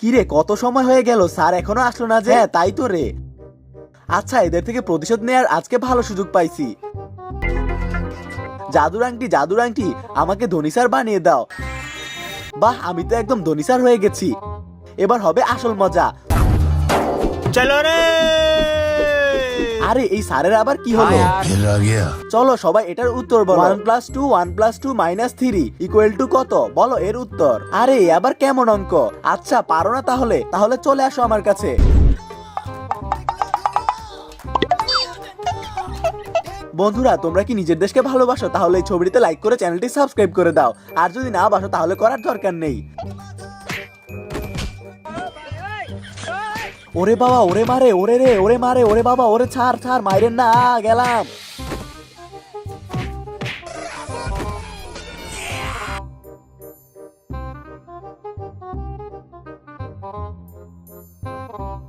কিরে কত সময় হয়ে গেল, স্যার এখনো আসলো না যে? হ্যাঁ তাই তো রে। আচ্ছা এদের থেকে প্রতিশোধ নেয়ার আজকে ভালো সুযোগ পাইছি। জাদুর আংটি আমাকে ধনী স্যার বানিয়ে দাও। বাহ, আমি তো একদম ধনী স্যার হয়ে গেছি। এবার হবে আসল মজা। চলো রে। আরে এই স্যারের আবার কি হলো? চলো সবাই এটার উত্তর বলো। 1+2 -3 = কত? বলো এর উত্তর। আরে আবার কেমন অঙ্ক? আচ্ছা পারো না তাহলে চলে আসো আমার কাছে। বন্ধুরা তোমরা কি নিজের দেশকে ভালোবাসো? তাহলে এই ছবিটিতে লাইক করে চ্যানেলটি সাবস্ক্রাইব করে দাও। আর যদি না বাসো তাহলে করার দরকার নেই। ওরে বাবা, ওরে মারে, ওরে রে, ওরে মারে, ওরে বাবা, ওরে ছাড় মাইরেন না, গেলাম।